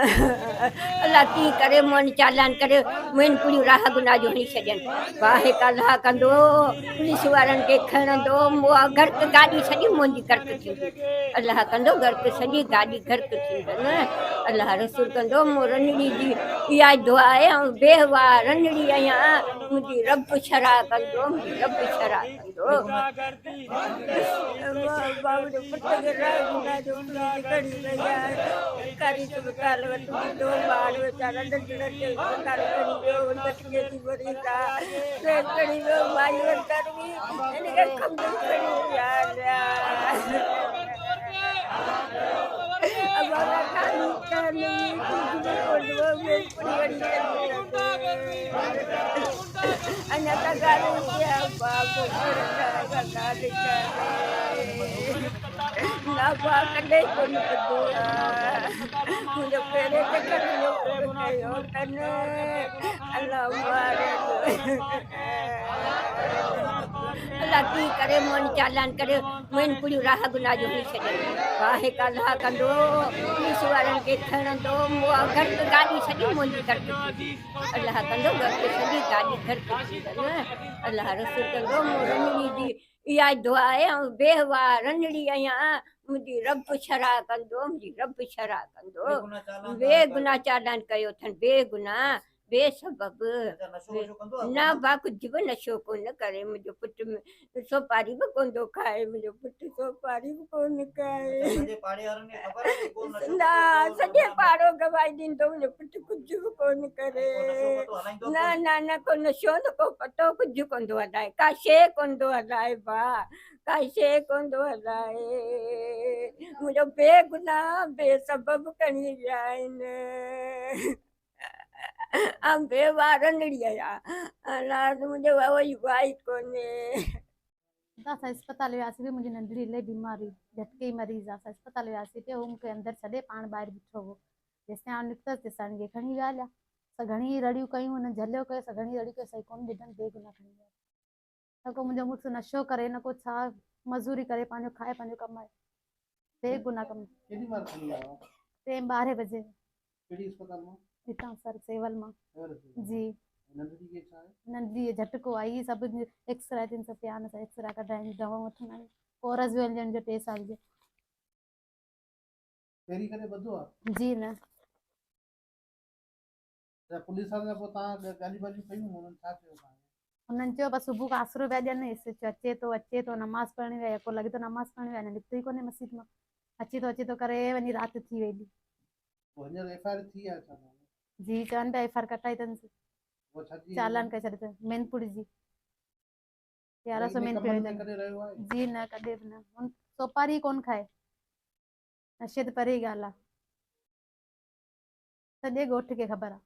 अल्लाह की करे मन चालान करे मुइन पूरी राह गुनाह जो हणी छॾनि वाहे अल्लाह कंदो पुलिस वारनि खे खणंदो गर्क गाॾी सॼी मुंहिंजी गर्क थींदी अल्लाह कंदो गर्क सॼी गाॾी गर्क थींदनि अल्लाह रसूल कंदो मूं रनड़ी जी इहा दुआ आहे ऐं बेवा रनड़ी आहियां मुंहिंजी रब शरा कंदो मुंहिंजी रब शरा कंदो बाबू पुट खे राह गुनाह जो पुलिस खणी वई आहे सरकारी अस्पताल वटि दो बार बेचारा नंढड़े खे अस्पताल खणी वियो लटके जी मरीज़ आहे ट्रेन खणी वियो माई वटि बि हिन खे खंघि खणी अञा त लाभा कॾहिं कोन कंदो मुंहिंजो पहिरें चकर कयो अथनि अल्लाह अल्लाह की करे मन चालान करे मुइन पूरी राह गुनाह जो हणी छॾनि वाहे अल्लाह कंदो पुलिस वारनि खे खणंदो गर्क गाॾी सॼी मुंहिंजी गर्क थींदी अल्लाह कंदो गर्क सॼी गाॾी गर्क थींदनि अल्लाह रसूल कंदो मूं रनड़ी जी इहा दुआ आहे ऐं बेवा रनड़ी आहियां मुंहिंजी रब शरा कंदो मुंहिंजी रब शरा कंदो बेगुनाह चालान कयो अथनि बेगुनाह बेसबब न बा कुझु बि नशो कोन करे मुंहिंजो पुटु सोपारी बि कोन थो खाए मुंहिंजो पुटु सोपारी बि कोन खाए न सॼे पाड़ो गवाही ॾींदो मुंहिंजो पुटु कुझु बि कोन करे न न न को नशो न को पतो कुझु कोन थो हलाए का शइ कोन थो हलाए भाउ का शइ कोन थो हलाए मुंहिंजो बेगुनाह बेसबब खणी विया आहिनि बेवा रनड़ी आहियां अलाह मुंहिंजो वही भाई कोन्हे असां अस्पताल वियासीं बि मुंहिंजी नंढड़ी इलाही बीमार हुई झटके जी मरीज़ आहे असां अस्पताल वियासीं पियो हू मूंखे अंदरि छॾे पाण ॿाहिरि बीठो हो जेसिताईं आउं निकितसि तेसिताईं खे खणी विया हलिया असां घणी रड़ियूं कयूं हुन झलियो कयो असां घणी रड़ियूं कयूं सही कोन ॾिठनि बेगुनाह खणी विया न को मुंहिंजो मुड़ुसु नशो करे न को छा मज़ूरी करे पंहिंजो खाए पंहिंजो कमाए बेगुनाह कमु 12 बजे हितां सर सेवल मां जी नंढी झटको आई सभु एक्सरे थियनि सभु पिया न एक्सरा कढाइनि दवाऊं वठंदा आहियूं कोरस बि वञण जो 3 साल जो जी न पुलिस वारनि पोइ तव्हां गाॾी वाॾी कयूं हुननि छा चयो हुननि चयो बसि सुबुह खां आसरो पिया ॾियनि अचे थो नमाज़ पढ़णी विया को लॻे थो नमाज़ पढ़णी विया निकितो ई कोन्हे मस्जिद मां अचे थो करे वञी राति थी वई जी चवनि पिया एफ आई आर कटाई अथनि चालान करे छॾियो अथनि मैनपुर जी 1100 मैनपुर जी न कॾहिं बि न सोपारी कोन खाए नशे त परे ई ॻाल्हि आहे सॼे ॻोठ खे ख़बर आहे